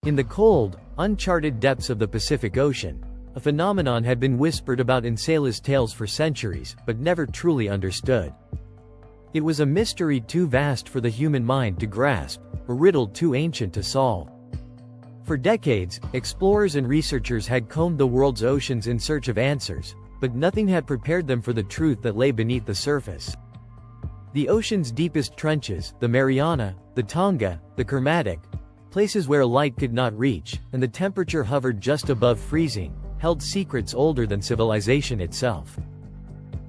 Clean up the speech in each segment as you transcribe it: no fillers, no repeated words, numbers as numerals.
In the cold, uncharted depths of the Pacific Ocean, a phenomenon had been whispered about in sailors' tales for centuries, but never truly understood. It was a mystery too vast for the human mind to grasp, a riddle too ancient to solve. For decades, explorers and researchers had combed the world's oceans in search of answers, but nothing had prepared them for the truth that lay beneath the surface. The ocean's deepest trenches, the Mariana, the Tonga, the Kermadec, places where light could not reach, and the temperature hovered just above freezing, held secrets older than civilization itself.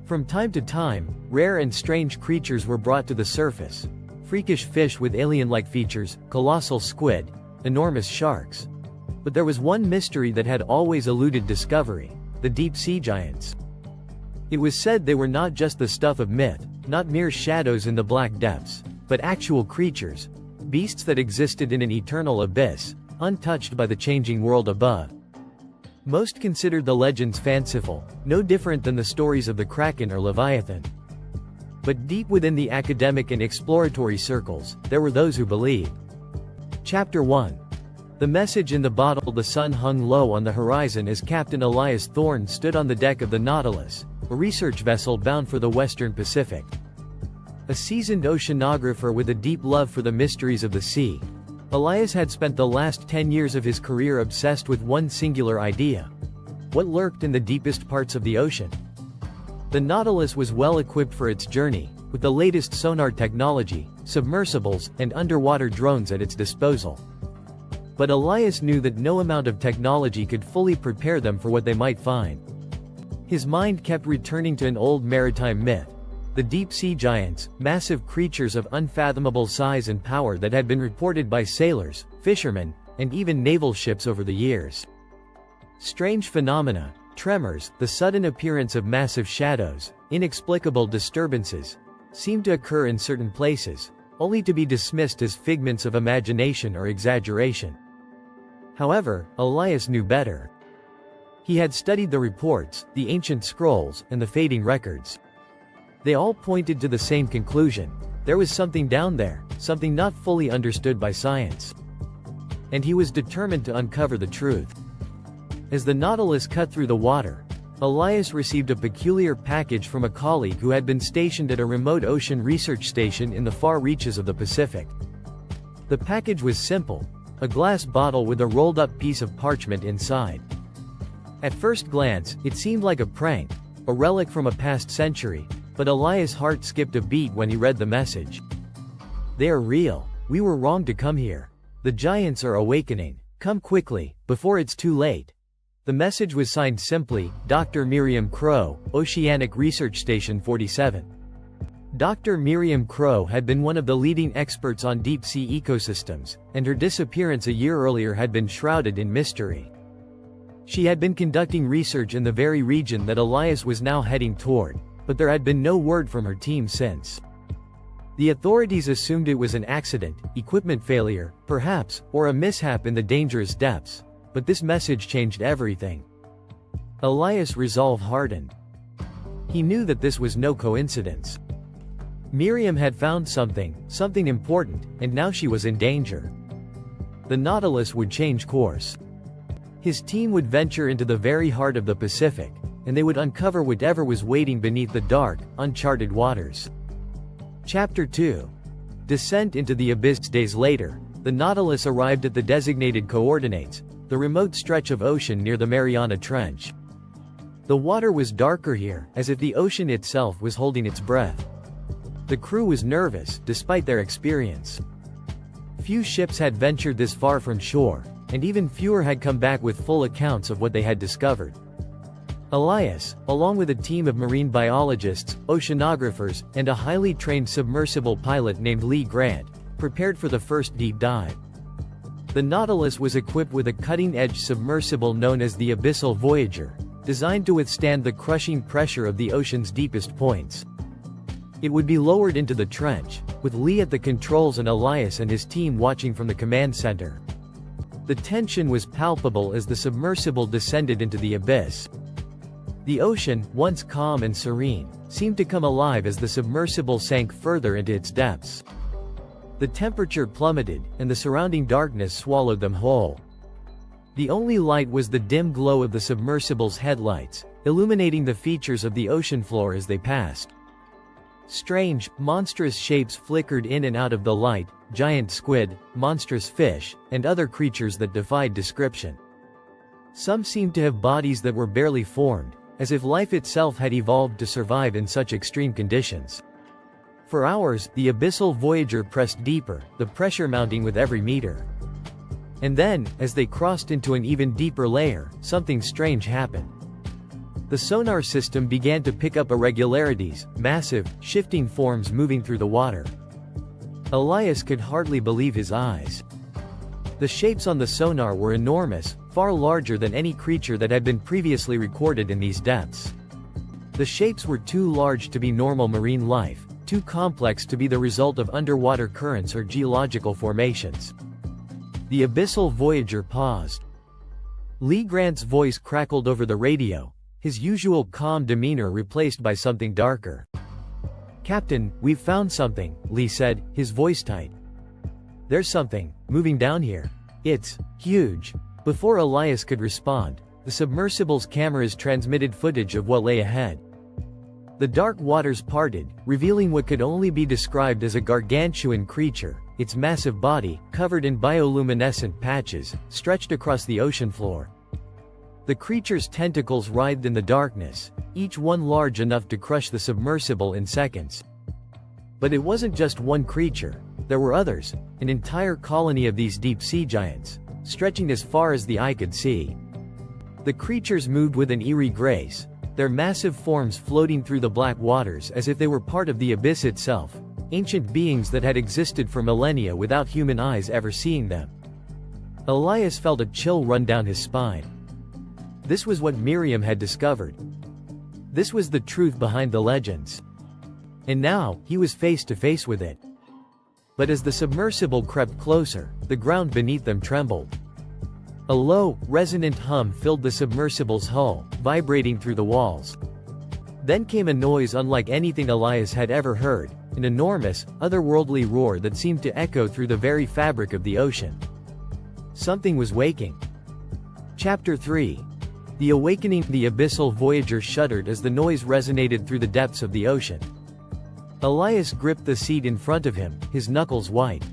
From time to time, rare and strange creatures were brought to the surface. Freakish fish with alien-like features, colossal squid, enormous sharks. But there was one mystery that had always eluded discovery: the deep-sea giants. It was said they were not just the stuff of myth, not mere shadows in the black depths, but actual creatures, beasts that existed in an eternal abyss, untouched by the changing world above. Most considered the legends fanciful, no different than the stories of the Kraken or Leviathan. But deep within the academic and exploratory circles, there were those who believed. Chapter 1. The message in the bottle. The sun hung low on the horizon as Captain Elias Thorne stood on the deck of the Nautilus, a research vessel bound for the Western Pacific. A seasoned oceanographer with a deep love for the mysteries of the sea, Elias had spent the last 10 years of his career obsessed with one singular idea: what lurked in the deepest parts of the ocean. The Nautilus was well equipped for its journey, with the latest sonar technology, submersibles, and underwater drones at its disposal. But Elias knew that no amount of technology could fully prepare them for what they might find. His mind kept returning to an old maritime myth: the deep-sea giants, massive creatures of unfathomable size and power that had been reported by sailors, fishermen, and even naval ships over the years. Strange phenomena, tremors, the sudden appearance of massive shadows, inexplicable disturbances, seemed to occur in certain places, only to be dismissed as figments of imagination or exaggeration. However, Elias knew better. He had studied the reports, the ancient scrolls, and the fading records. They all pointed to the same conclusion: there was something down there, something not fully understood by science. And he was determined to uncover the truth. As the Nautilus cut through the water, Elias received a peculiar package from a colleague who had been stationed at a remote ocean research station in the far reaches of the Pacific. The package was simple: a glass bottle with a rolled-up piece of parchment inside. At first glance, it seemed like a prank, a relic from a past century, but Elias' heart skipped a beat when he read the message. "They are real. We were wrong to come here. The giants are awakening. Come quickly, before it's too late." The message was signed simply, Dr. Miriam Crow, Oceanic Research Station 47. Dr. Miriam Crow had been one of the leading experts on deep-sea ecosystems, and her disappearance a year earlier had been shrouded in mystery. She had been conducting research in the very region that Elias was now heading toward, but there had been no word from her team since. The authorities assumed it was an accident, equipment failure, perhaps, or a mishap in the dangerous depths, but this message changed everything. Elias' resolve hardened. He knew that this was no coincidence. Miriam had found something important, and now she was in danger. The Nautilus would change course. His team would venture into the very heart of the Pacific, and they would uncover whatever was waiting beneath the dark, uncharted waters. Chapter 2. Descent into the abyss. Days later, the Nautilus arrived at the designated coordinates, the remote stretch of ocean near the Mariana Trench. The water was darker here, as if the ocean itself was holding its breath. The crew was nervous, despite their experience. Few ships had ventured this far from shore, and even fewer had come back with full accounts of what they had discovered. Elias, along with a team of marine biologists, oceanographers, and a highly trained submersible pilot named Lee Grant, prepared for the first deep dive. The Nautilus was equipped with a cutting-edge submersible known as the Abyssal Voyager, designed to withstand the crushing pressure of the ocean's deepest points. It would be lowered into the trench, with Lee at the controls and Elias and his team watching from the command center. The tension was palpable as the submersible descended into the abyss. The ocean, once calm and serene, seemed to come alive as the submersible sank further into its depths. The temperature plummeted, and the surrounding darkness swallowed them whole. The only light was the dim glow of the submersible's headlights, illuminating the features of the ocean floor as they passed. Strange, monstrous shapes flickered in and out of the light, giant squid, monstrous fish, and other creatures that defied description. Some seemed to have bodies that were barely formed, as if life itself had evolved to survive in such extreme conditions. For hours, the abyssal voyager pressed deeper, the pressure mounting with every meter. And then, as they crossed into an even deeper layer, something strange happened. The sonar system began to pick up irregularities, massive, shifting forms moving through the water. Elias could hardly believe his eyes. The shapes on the sonar were enormous, far larger than any creature that had been previously recorded in these depths. The shapes were too large to be normal marine life, too complex to be the result of underwater currents or geological formations. The abyssal voyager paused. Lee Grant's voice crackled over the radio, his usual calm demeanor replaced by something darker. "Captain, we've found something," Lee said, his voice tight. "There's something moving down here. It's huge." Before Elias could respond, the submersible's cameras transmitted footage of what lay ahead. The dark waters parted, revealing what could only be described as a gargantuan creature, its massive body, covered in bioluminescent patches, stretched across the ocean floor. The creature's tentacles writhed in the darkness, each one large enough to crush the submersible in seconds. But it wasn't just one creature, there were others, an entire colony of these deep-sea giants, stretching as far as the eye could see. The creatures moved with an eerie grace, their massive forms floating through the black waters as if they were part of the abyss itself, ancient beings that had existed for millennia without human eyes ever seeing them. Elias felt a chill run down his spine. This was what Miriam had discovered. This was the truth behind the legends. And now, he was face to face with it. But as the submersible crept closer, the ground beneath them trembled. A low, resonant hum filled the submersible's hull, vibrating through the walls. Then came a noise unlike anything Elias had ever heard, an enormous, otherworldly roar that seemed to echo through the very fabric of the ocean. Something was waking. Chapter 3. The Awakening. The abyssal voyager shuddered as the noise resonated through the depths of the ocean. Elias gripped the seat in front of him, his knuckles white.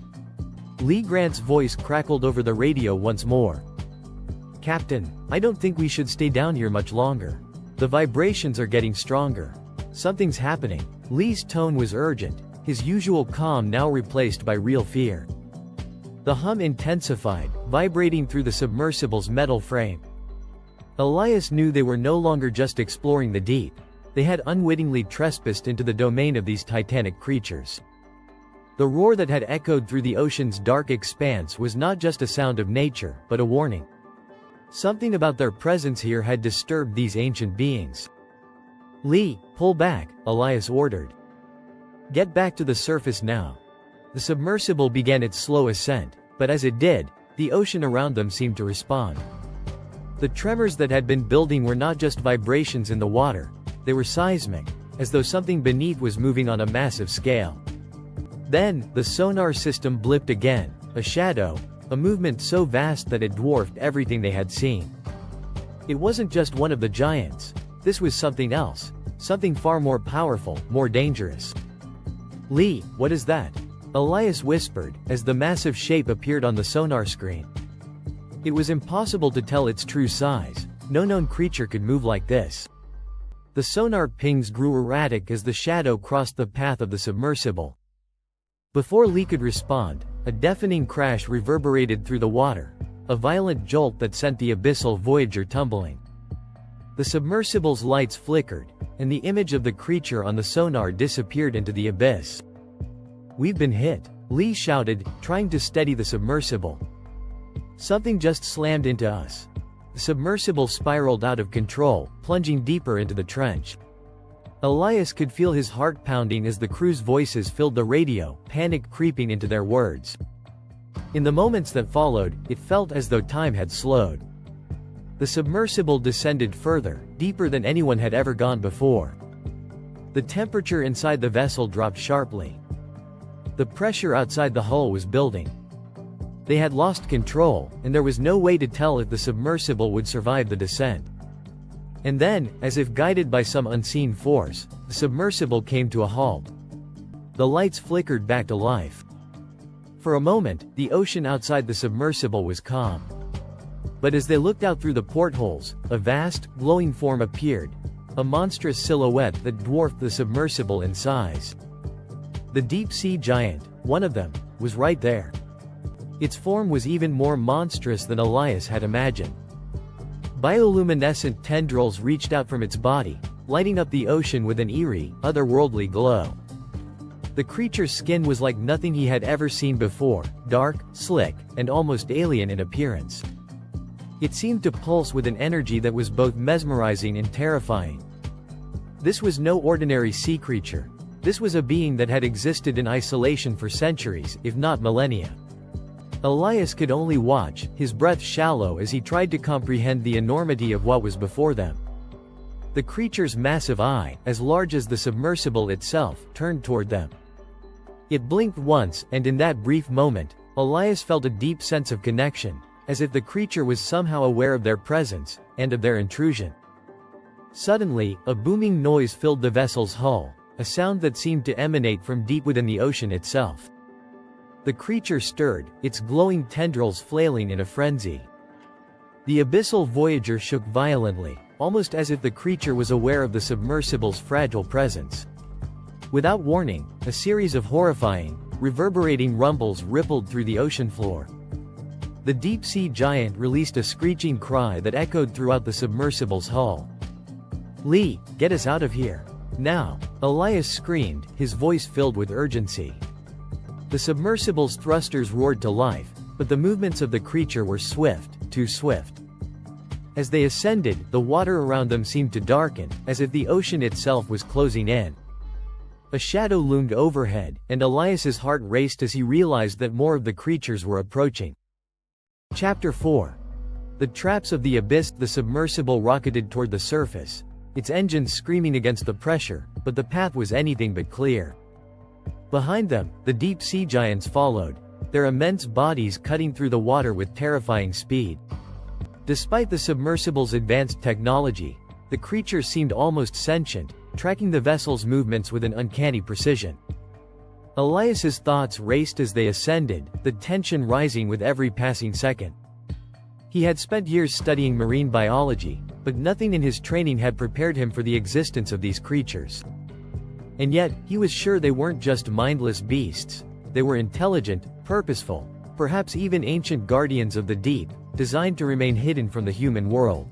Lee Grant's voice crackled over the radio once more. "Captain, I don't think we should stay down here much longer. The vibrations are getting stronger. Something's happening." Lee's tone was urgent, his usual calm now replaced by real fear. The hum intensified, vibrating through the submersible's metal frame. Elias knew they were no longer just exploring the deep. They had unwittingly trespassed into the domain of these titanic creatures. The roar that had echoed through the ocean's dark expanse was not just a sound of nature, but a warning. Something about their presence here had disturbed these ancient beings. "Lee, pull back," Elias ordered. "Get back to the surface now." The submersible began its slow ascent, but as it did, the ocean around them seemed to respond. The tremors that had been building were not just vibrations in the water, they were seismic, as though something beneath was moving on a massive scale. Then, the sonar system blipped again, a shadow, a movement so vast that it dwarfed everything they had seen. It wasn't just one of the giants. This was something else, something far more powerful, more dangerous. "Lee, what is that?" Elias whispered, as the massive shape appeared on the sonar screen. It was impossible to tell its true size. No known creature could move like this. The sonar pings grew erratic as the shadow crossed the path of the submersible. Before Lee could respond, a deafening crash reverberated through the water, a violent jolt that sent the abyssal voyager tumbling. The submersible's lights flickered, and the image of the creature on the sonar disappeared into the abyss. "We've been hit," Lee shouted, trying to steady the submersible. "Something just slammed into us." The submersible spiraled out of control, plunging deeper into the trench. Elias could feel his heart pounding as the crew's voices filled the radio, panic creeping into their words. In the moments that followed, it felt as though time had slowed. The submersible descended further, deeper than anyone had ever gone before. The temperature inside the vessel dropped sharply. The pressure outside the hull was building. They had lost control, and there was no way to tell if the submersible would survive the descent. And then, as if guided by some unseen force, the submersible came to a halt. The lights flickered back to life. For a moment, the ocean outside the submersible was calm. But as they looked out through the portholes, a vast, glowing form appeared, a monstrous silhouette that dwarfed the submersible in size. The deep-sea giant, one of them, was right there. Its form was even more monstrous than Elias had imagined. Bioluminescent tendrils reached out from its body, lighting up the ocean with an eerie, otherworldly glow. The creature's skin was like nothing he had ever seen before, dark, slick, and almost alien in appearance. It seemed to pulse with an energy that was both mesmerizing and terrifying. This was no ordinary sea creature. This was a being that had existed in isolation for centuries, if not millennia. Elias could only watch, his breath shallow as he tried to comprehend the enormity of what was before them. The creature's massive eye, as large as the submersible itself, turned toward them. It blinked once, and in that brief moment, Elias felt a deep sense of connection, as if the creature was somehow aware of their presence, and of their intrusion. Suddenly, a booming noise filled the vessel's hull, a sound that seemed to emanate from deep within the ocean itself. The creature stirred, its glowing tendrils flailing in a frenzy. The abyssal voyager shook violently, almost as if the creature was aware of the submersible's fragile presence. Without warning, a series of horrifying, reverberating rumbles rippled through the ocean floor. The deep-sea giant released a screeching cry that echoed throughout the submersible's hull. "Lee, get us out of here. Now!" Elias screamed, his voice filled with urgency. The submersible's thrusters roared to life, but the movements of the creature were swift, too swift. As they ascended, the water around them seemed to darken, as if the ocean itself was closing in. A shadow loomed overhead, and Elias's heart raced as he realized that more of the creatures were approaching. Chapter 4. The traps of the abyss. The submersible rocketed toward the surface, its engines screaming against the pressure, but the path was anything but clear. Behind them, the deep-sea giants followed, their immense bodies cutting through the water with terrifying speed. Despite the submersible's advanced technology, the creature seemed almost sentient, tracking the vessel's movements with an uncanny precision. Elias's thoughts raced as they ascended, the tension rising with every passing second. He had spent years studying marine biology, but nothing in his training had prepared him for the existence of these creatures. And yet, he was sure they weren't just mindless beasts. They were intelligent, purposeful, perhaps even ancient guardians of the deep, designed to remain hidden from the human world.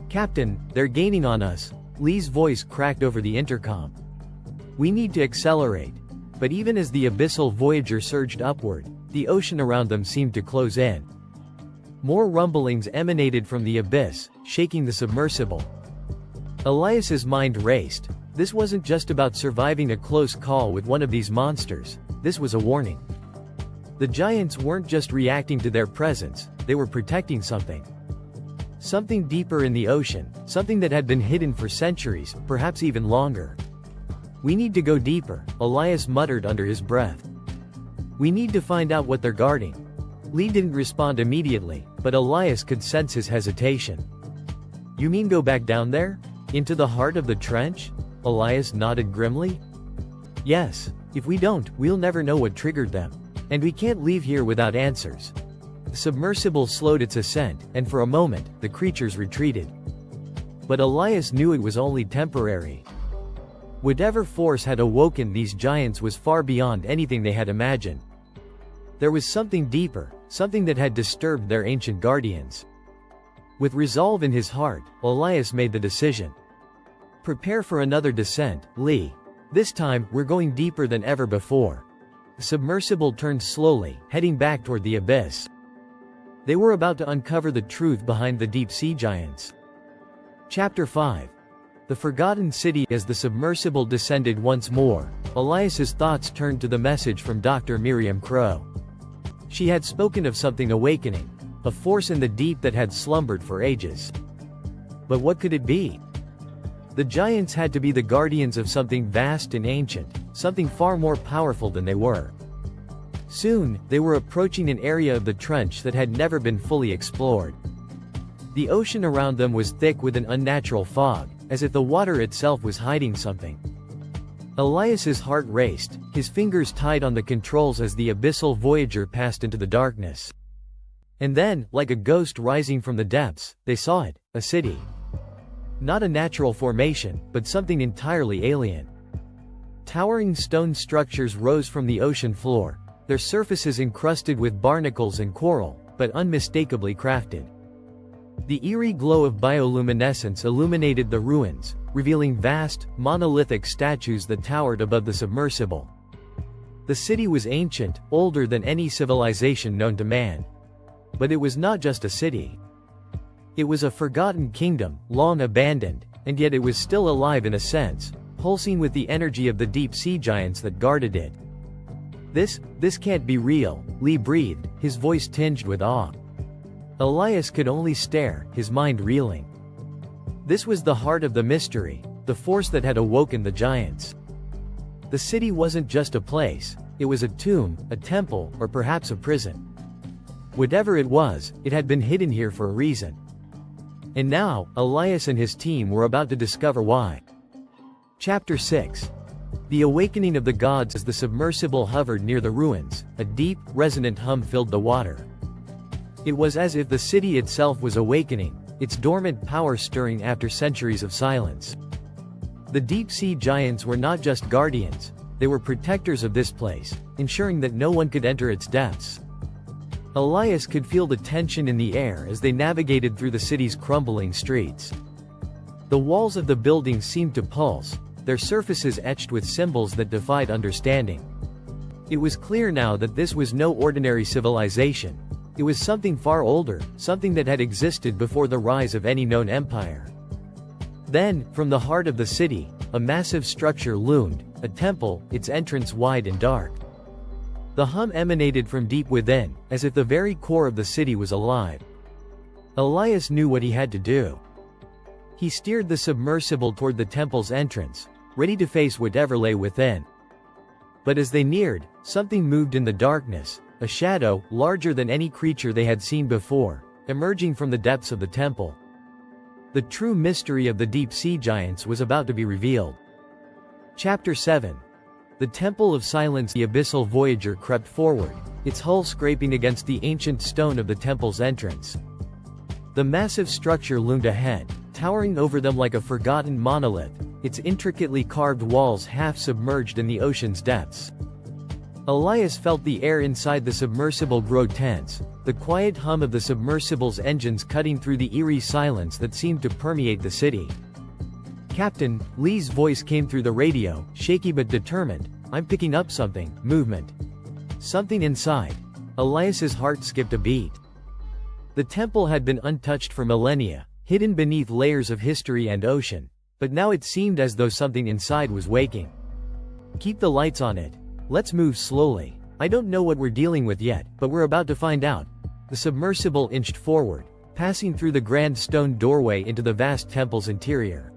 "Captain, they're gaining on us," Lee's voice cracked over the intercom. "We need to accelerate." But even as the abyssal voyager surged upward, the ocean around them seemed to close in. More rumblings emanated from the abyss, shaking the submersible. Elias's mind raced. This wasn't just about surviving a close call with one of these monsters, this was a warning. The giants weren't just reacting to their presence, they were protecting something. Something deeper in the ocean, something that had been hidden for centuries, perhaps even longer. "We need to go deeper," Elias muttered under his breath. "We need to find out what they're guarding." Lee didn't respond immediately, but Elias could sense his hesitation. "You mean go back down there? Into the heart of the trench?" Elias nodded grimly. "Yes. If we don't, we'll never know what triggered them. And we can't leave here without answers." The submersible slowed its ascent, and for a moment, the creatures retreated. But Elias knew it was only temporary. Whatever force had awoken these giants was far beyond anything they had imagined. There was something deeper, something that had disturbed their ancient guardians. With resolve in his heart, Elias made the decision. "Prepare for another descent, Lee. This time, we're going deeper than ever before." The submersible turned slowly, heading back toward the abyss. They were about to uncover the truth behind the deep-sea giants. Chapter 5. The Forgotten City. As the submersible descended once more, Elias's thoughts turned to the message from Dr. Miriam Crow. She had spoken of something awakening, a force in the deep that had slumbered for ages. But what could it be? The giants had to be the guardians of something vast and ancient, something far more powerful than they were. Soon, they were approaching an area of the trench that had never been fully explored. The ocean around them was thick with an unnatural fog, as if the water itself was hiding something. Elias's heart raced, his fingers tied on the controls as the abyssal voyager passed into the darkness. And then, like a ghost rising from the depths, they saw it, a city. Not a natural formation, but something entirely alien. Towering stone structures rose from the ocean floor, their surfaces encrusted with barnacles and coral, but unmistakably crafted. The eerie glow of bioluminescence illuminated the ruins, revealing vast, monolithic statues that towered above the submersible. The city was ancient, older than any civilization known to man. But it was not just a city. It was a forgotten kingdom, long abandoned, and yet it was still alive in a sense, pulsing with the energy of the deep-sea giants that guarded it. This can't be real, Lee breathed, his voice tinged with awe. Elias could only stare, his mind reeling. This was the heart of the mystery, the force that had awoken the giants. The city wasn't just a place, it was a tomb, a temple, or perhaps a prison. Whatever it was, it had been hidden here for a reason. And now, Elias and his team were about to discover why. Chapter 6. The Awakening of the Gods. As the submersible hovered near the ruins, a deep, resonant hum filled the water. It was as if the city itself was awakening, its dormant power stirring after centuries of silence. The deep-sea giants were not just guardians, they were protectors of this place, ensuring that no one could enter its depths. Elias could feel the tension in the air as they navigated through the city's crumbling streets. The walls of the buildings seemed to pulse, their surfaces etched with symbols that defied understanding. It was clear now that this was no ordinary civilization. It was something far older, something that had existed before the rise of any known empire. Then, from the heart of the city, a massive structure loomed, a temple, its entrance wide and dark. The hum emanated from deep within, as if the very core of the city was alive. Elias knew what he had to do. He steered the submersible toward the temple's entrance, ready to face whatever lay within. But as they neared, something moved in the darkness, a shadow, larger than any creature they had seen before, emerging from the depths of the temple. The true mystery of the deep-sea giants was about to be revealed. Chapter 7. The Temple of Silence. The abyssal voyager crept forward, its hull scraping against the ancient stone of the temple's entrance. The massive structure loomed ahead, towering over them like a forgotten monolith, its intricately carved walls half submerged in the ocean's depths. Elias felt the air inside the submersible grow tense, the quiet hum of the submersible's engines cutting through the eerie silence that seemed to permeate the city. "Captain," Lee's voice came through the radio, shaky but determined, "I'm picking up something, movement." Something inside. Elias's heart skipped a beat. The temple had been untouched for millennia, hidden beneath layers of history and ocean, but now it seemed as though something inside was waking. "Keep the lights on it. Let's move slowly. I don't know what we're dealing with yet, but we're about to find out." The submersible inched forward, passing through the grand stone doorway into the vast temple's interior.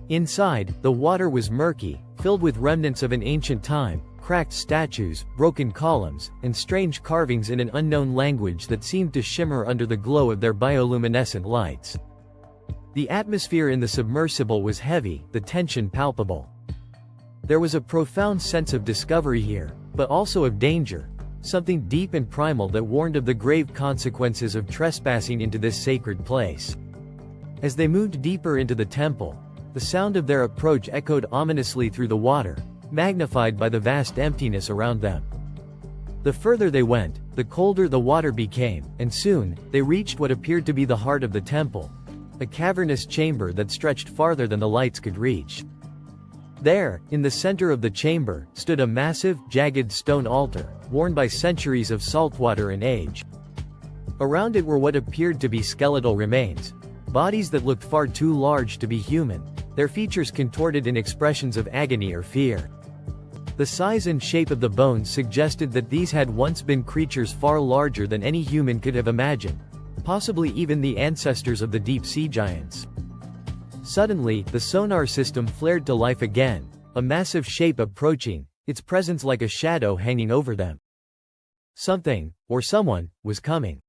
Inside, the water was murky, filled with remnants of an ancient time, cracked statues, broken columns, and strange carvings in an unknown language that seemed to shimmer under the glow of their bioluminescent lights. The atmosphere in the submersible was heavy, the tension palpable. There was a profound sense of discovery here, but also of danger, something deep and primal that warned of the grave consequences of trespassing into this sacred place. As they moved deeper into the temple, the sound of their approach echoed ominously through the water, magnified by the vast emptiness around them. The further they went, the colder the water became, and soon, they reached what appeared to be the heart of the temple, a cavernous chamber that stretched farther than the lights could reach. There, in the center of the chamber, stood a massive, jagged stone altar, worn by centuries of saltwater and age. Around it were what appeared to be skeletal remains, bodies that looked far too large to be human, their features contorted in expressions of agony or fear. The size and shape of the bones suggested that these had once been creatures far larger than any human could have imagined, possibly even the ancestors of the deep-sea giants. Suddenly, the sonar system flared to life again, A massive shape approaching, its presence like a shadow hanging over them. Something, or someone, was coming.